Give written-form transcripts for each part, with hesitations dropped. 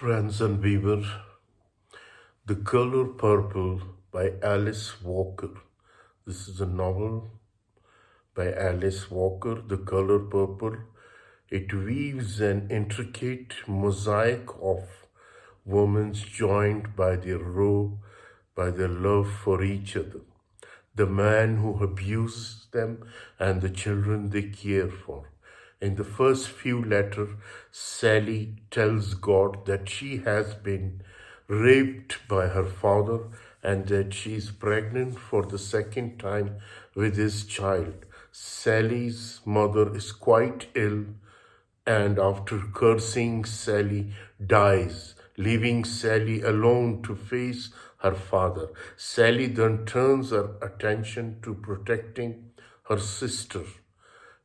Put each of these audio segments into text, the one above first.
Friends and Weaver, The Color Purple by Alice Walker. This is a novel by Alice Walker, The Color Purple. It weaves an intricate mosaic of women joined by their love for each other, the man who abuses them and the children they care for. In the first few letters, Sally tells God that she has been raped by her father and that she is pregnant for the second time with his child. Sally's mother is quite ill, and after cursing Sally, dies, leaving Sally alone to face her father. Sally then turns her attention to protecting her sister,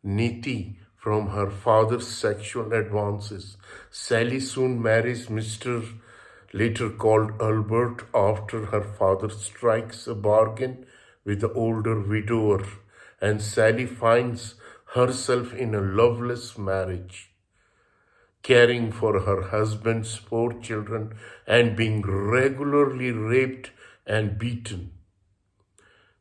Niti, from her father's sexual advances. Sally soon marries Mr. later called Albert after her father strikes a bargain with the older widower, and Sally finds herself in a loveless marriage, caring for her husband's 4 children and being regularly raped and beaten.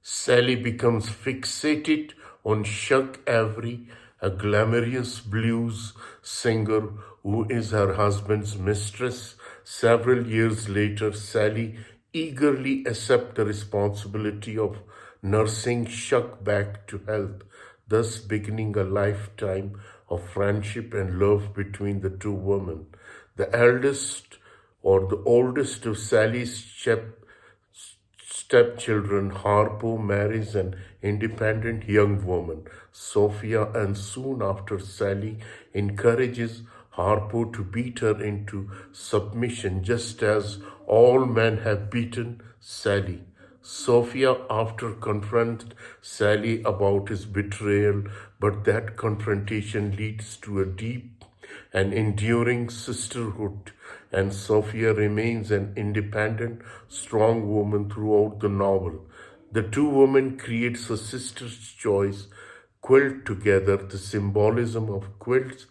Sally becomes fixated on Chuck Avery, a glamorous blues singer who is her husband's mistress. Several years later, Sally eagerly accepts the responsibility of nursing Chuck back to health, thus beginning a lifetime of friendship and love between the two women. The eldest or the oldest of Sally's stepchildren, Harpo, marries an independent young woman, Sophia, and soon after Sally encourages Harpo to beat her into submission, just as all men have beaten Sally. Sophia after confronts Sally about his betrayal, but that confrontation leads to a deep and enduring sisterhood, and Sophia remains an independent, strong woman throughout the novel. The two women create a sister's choice quilt together. The symbolism of quilts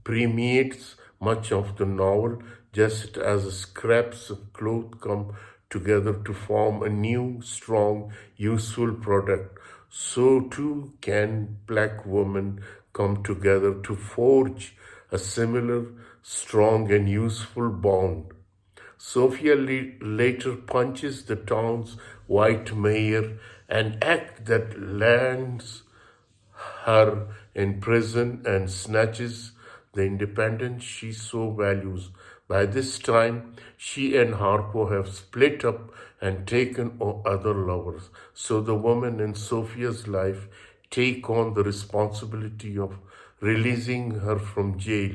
permeates much of the novel, just as scraps of cloth come together to form a new, strong, useful product. So too can black women come together to forge a similar, strong, and useful bond. Sophia later punches the town's white mayor, an act that lands her in prison and snatches the independence she so values. By this time, she and Harpo have split up and taken on other lovers. So the women in Sophia's life take on the responsibility of releasing her from jail.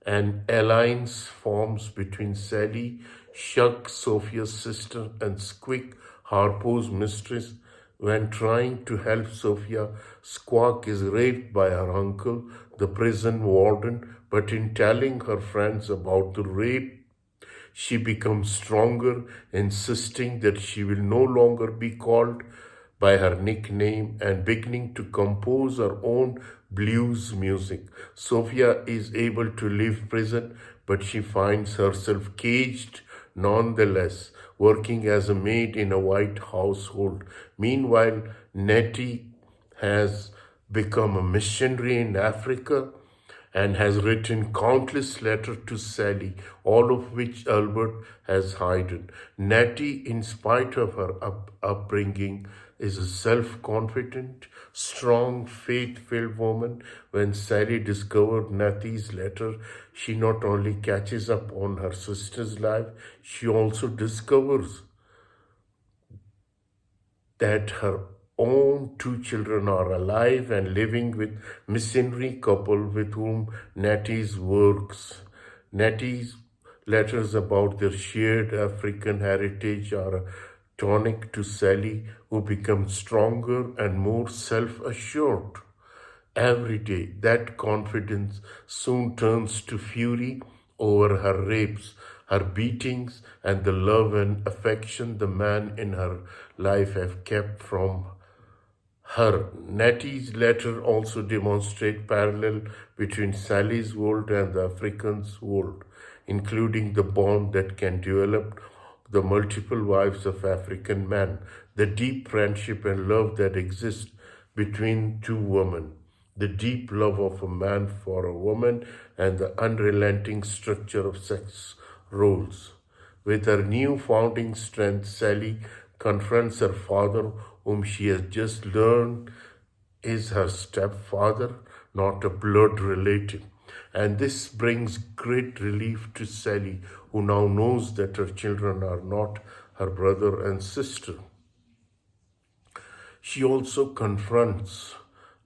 An alliance forms between Sally, Chuck, Sophia's sister, and Squick, Harpo's mistress. When trying to help Sophia, Squawk is raped by her uncle, the prison warden, but in telling her friends about the rape, she becomes stronger, insisting that she will no longer be called by her nickname and beginning to compose her own blues music. Sophia is able to leave prison, but she finds herself caged nonetheless, working as a maid in a white household. Meanwhile, Nettie has become a missionary in Africa and has written countless letters to Sally, all of which Albert has hidden. Nettie, in spite of her upbringing, is a self-confident, strong, faith-filled woman. When Sally discovered Nettie's letter, she not only catches up on her sister's life, she also discovers that her own 2 children are alive and living with missionary couple with whom Nettie's works. Nettie's letters about their shared African heritage are a tonic to Sally, who becomes stronger and more self-assured every day. That confidence soon turns to fury over her rapes, her beatings, and the love and affection the man in her life have kept from her. Nettie's letter also demonstrate parallel between Sally's world and the African's world. including the bond that can develop the multiple wives of African men, the deep friendship and love that exists between two women, the deep love of a man for a woman, and the unrelenting structure of sex roles. With her new founding strength, Sally confronts her father, whom she has just learned is her stepfather, not a blood relative. And this brings great relief to Sally, who now knows that her children are not her brother and sister. She also confronts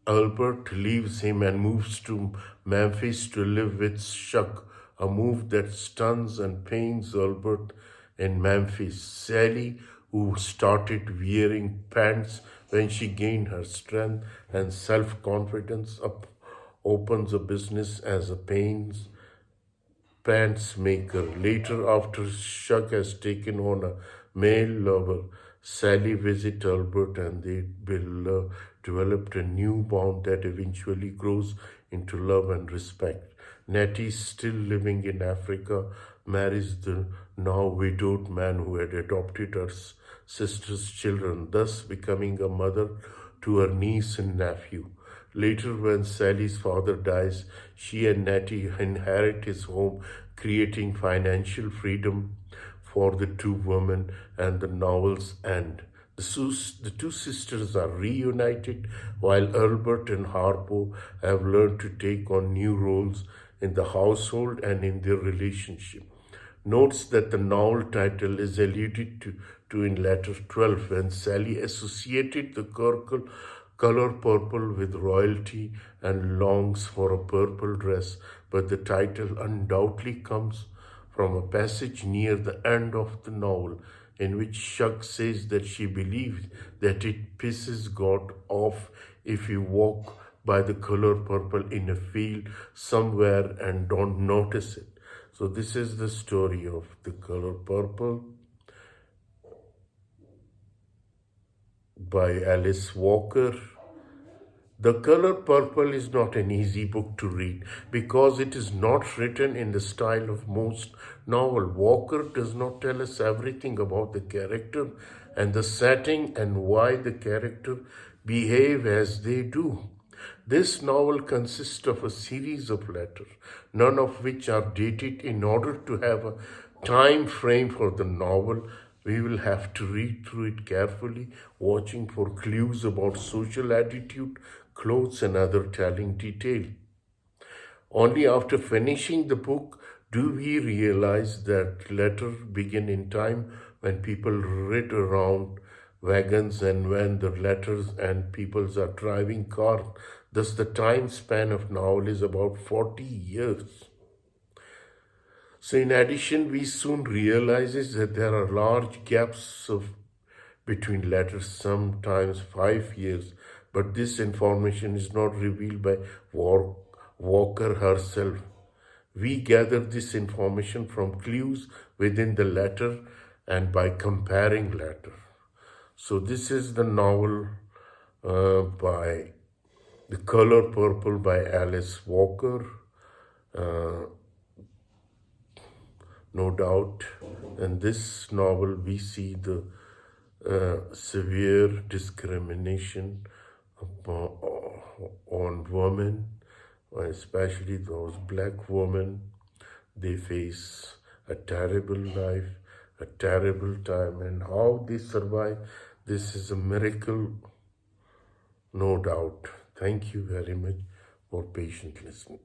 Albert, leaves him, and moves to Memphis to live with Chuck, a move that stuns and pains Albert in Memphis. Sally, who started wearing pants when she gained her strength and self confidence, opens a business as a pants maker. Later, after Chuck has taken on a male lover, Sally visits Albert and they will develop a new bond that eventually grows into love and respect. Nettie, still living in Africa, marries the now widowed man who had adopted her sister's children, thus becoming a mother to her niece and nephew. Later, when Sally's father dies, she and Nettie inherit his home, creating financial freedom for the two women, and the novel's end. The two sisters are reunited while Albert and Harpo have learned to take on new roles in the household and in their relationship. Notes that the novel title is alluded to in letter 12 when Sally associated the color purple with royalty and longs for a purple dress, but the title undoubtedly comes from a passage near the end of the novel in which Shuck says that she believes that it pisses God off if you walk by the color purple in a field somewhere and don't notice it. So this is the story of the color purple by Alice Walker. The Color Purple is not an easy book to read because it is not written in the style of most novels. Walker does not tell us everything about the character and the setting and why the character behave as they do. This novel consists of a series of letters, none of which are dated. In order to have a time frame for the novel, we will have to read through it carefully, watching for clues about social attitude, clothes, and other telling detail. Only after finishing the book do we realize that letters begin in time when people ride around wagons and when the letters and peoples are driving cars. Thus, the time span of novel is about 40 years. So, in addition, we soon realizes that there are large gaps between letters, sometimes 5 years, but this information is not revealed by Walker herself. We gather this information from clues within the letter and by comparing letters. So this is the novel by The Color Purple by Alice Walker. No doubt, in this novel we see the severe discrimination on women, especially those black women. They face a terrible life, a terrible time, and how they survive. This is a miracle, no doubt. Thank you very much for patient listening.